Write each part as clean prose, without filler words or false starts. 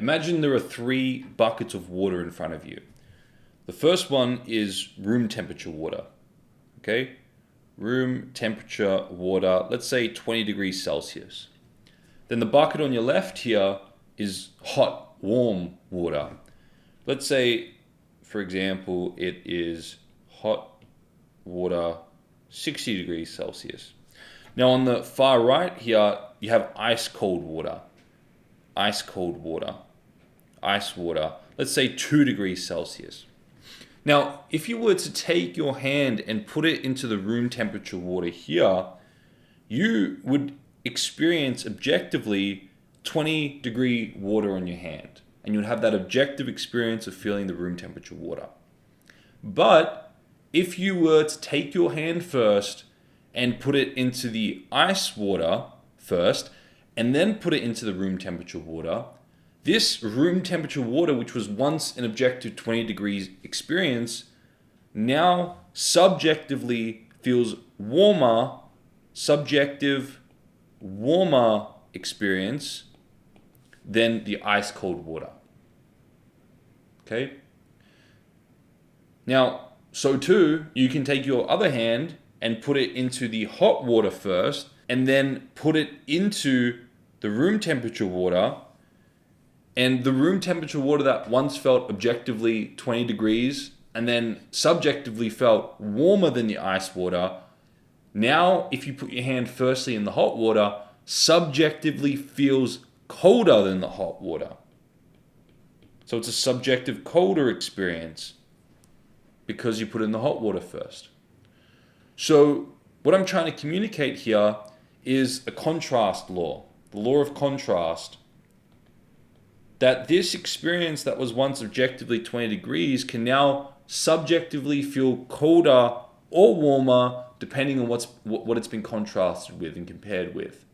Imagine there are 3 buckets of water in front of you. The first one is room temperature water. Okay? Room temperature water, let's say 20 degrees Celsius. Then the bucket on your left here is hot, warm water. Let's say, for example, it is hot water, 60 degrees Celsius. Now on the far right here, you have ice cold water. Ice cold water. Ice water. Let's say 2 degrees Celsius. Now, if you were to take your hand and put it into the room temperature water here, you would experience objectively 20 degree water on your hand. And you would have that objective experience of feeling the room temperature water. But if you were to take your hand first and put it into the ice water first, and then put it into the room temperature water, this room temperature water, which was once an objective 20 degrees experience, now subjectively feels warmer, subjective, warmer experience than the ice cold water. Okay? Now, so too, you can take your other hand and put it into the hot water first, and then put it into the room temperature water. And the room temperature water that once felt objectively 20 degrees and then subjectively felt warmer than the ice water, now if you put your hand firstly in the hot water, subjectively feels colder than the hot water. So it's a subjective colder experience because you put in the hot water first. So what I'm trying to communicate here is a contrast law, the law of contrast, that this experience that was once objectively 20 degrees can now subjectively feel colder or warmer depending on what it's been contrasted with and compared with.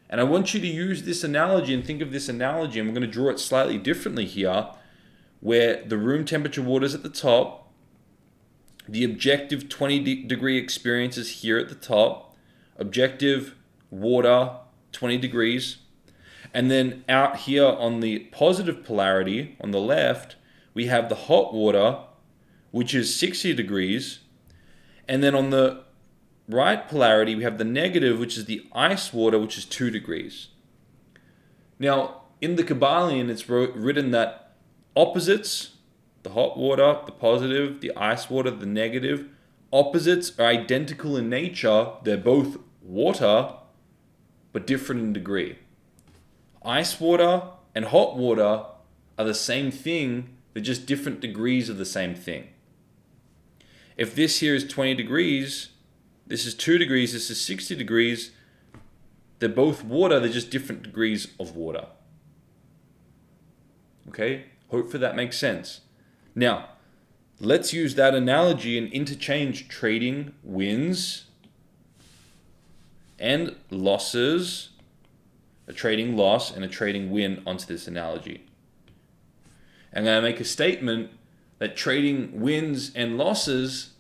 And I want you to use this analogy and think of this analogy, and we're going to draw it slightly differently here, where the room temperature water is at the top, the objective 20 degree experience is here at the top, objective water 20 degrees, and then out here on the positive polarity on the left, we have the hot water, which is 60 degrees, and then on the right polarity, we have the negative, which is the ice water, which is 2 degrees. Now, in the Kabbalion, it's written that opposites, the hot water, the positive, the ice water, the negative, opposites are identical in nature. They're both water, but different in degree. Ice water and hot water are the same thing, they're just different degrees of the same thing. If this here is 20 degrees, this is 2 degrees, this is 60 degrees, they're both water, they're just different degrees of water. Okay? Hopefully that makes sense. Now, let's use that analogy and interchange trading wins and losses, a trading loss and a trading win onto this analogy. I'm going to make a statement that trading wins and losses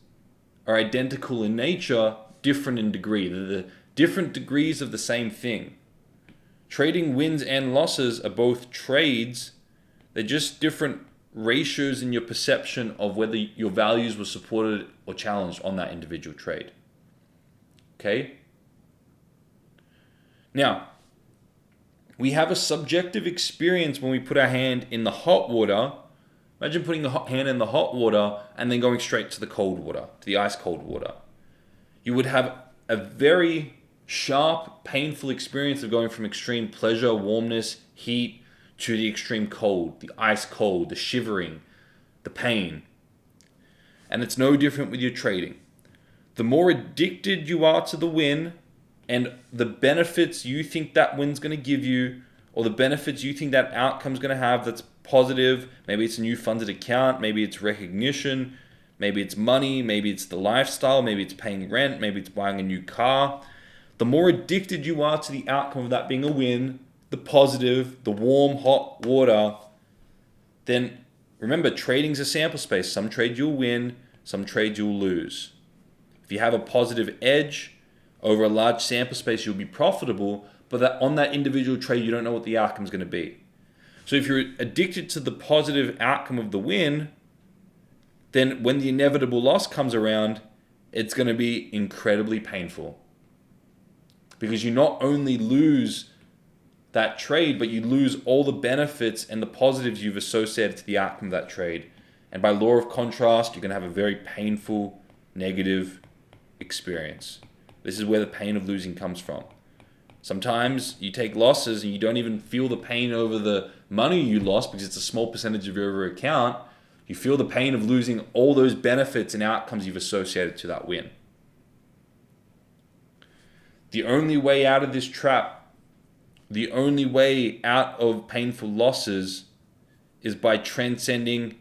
are identical in nature, different in degree. They're the different degrees of the same thing. Trading wins and losses are both trades. They're just different ratios in your perception of whether your values were supported or challenged on that individual trade. Okay? Now, we have a subjective experience when we put our hand in the hot water. Imagine putting the hand in the hot water and then going straight to the cold water, to the ice cold water. You would have a very sharp, painful experience of going from extreme pleasure, warmness, heat, to the extreme cold, the ice cold, the shivering, the pain. And it's no different with your trading. The more addicted you are to the win and the benefits you think that win's going to give you, or the benefits you think that outcome's going to have that's positive, maybe it's a new funded account, maybe it's recognition, maybe it's money, maybe it's the lifestyle, maybe it's paying rent, maybe it's buying a new car. The more addicted you are to the outcome of that being a win, the positive, the warm, hot water, then remember, trading's a sample space. Some trades you'll win, some trades you'll lose. If you have a positive edge over a large sample space, you'll be profitable, but that on that individual trade, you don't know what the outcome's going to be. So if you're addicted to the positive outcome of the win, then when the inevitable loss comes around, it's going to be incredibly painful. Because you not only lose that trade, but you lose all the benefits and the positives you've associated to the outcome of that trade. And by law of contrast, you're going to have a very painful, negative experience. This is where the pain of losing comes from. Sometimes you take losses and you don't even feel the pain over the money you lost because it's a small percentage of your account. You feel the pain of losing all those benefits and outcomes you've associated to that win. The only way out of this trap, the only way out of painful losses is by transcending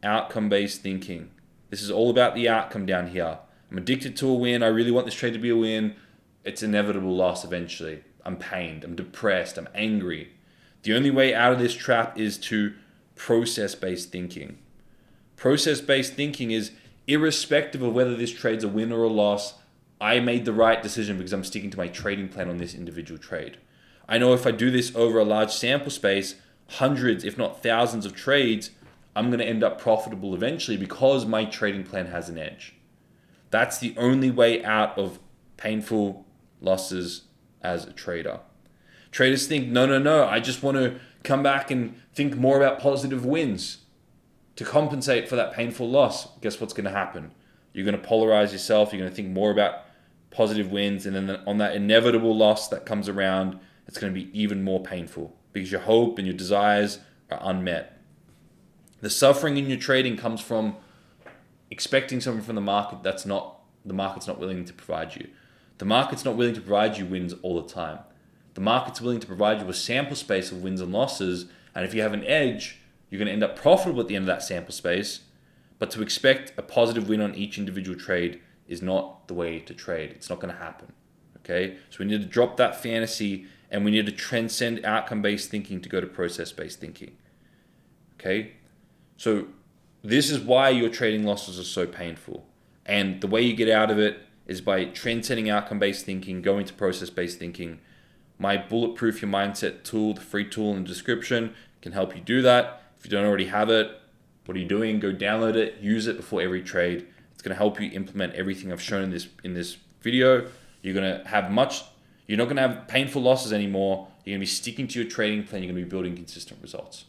outcome-based thinking. This is all about the outcome down here. I'm addicted to a win. I really want this trade to be a win. It's inevitable loss eventually. I'm pained. I'm depressed. I'm angry. The only way out of this trap is to process-based thinking. Process-based thinking is irrespective of whether this trade's a win or a loss, I made the right decision because I'm sticking to my trading plan on this individual trade. I know if I do this over a large sample space, hundreds, if not thousands of trades, I'm going to end up profitable eventually because my trading plan has an edge. That's the only way out of painful losses as a trader. Traders think, no, I just want to come back and think more about positive wins to compensate for that painful loss. Guess what's going to happen? You're going to polarize yourself. You're going to think more about positive wins. And then on that inevitable loss that comes around, it's going to be even more painful because your hope and your desires are unmet. The suffering in your trading comes from expecting something from the market the market's not willing to provide you. The market's not willing to provide you wins all the time. The market's willing to provide you a sample space of wins and losses, and if you have an edge, you're going to end up profitable at the end of that sample space. But to expect a positive win on each individual trade is not the way to trade. It's not going to happen. Okay? So we need to drop that fantasy and we need to transcend outcome-based thinking to go to process-based thinking. Okay? So this is why your trading losses are so painful. And the way you get out of it is by transcending outcome-based thinking, going to process-based thinking. My Bulletproof Your Mindset tool, the free tool in the description, can help you do that. If you don't already have it, what are you doing? Go download it, use it before every trade. It's going to help you implement everything I've shown in this video. You're not going to have painful losses anymore. You're going to be sticking to your trading plan. You're going to be building consistent results.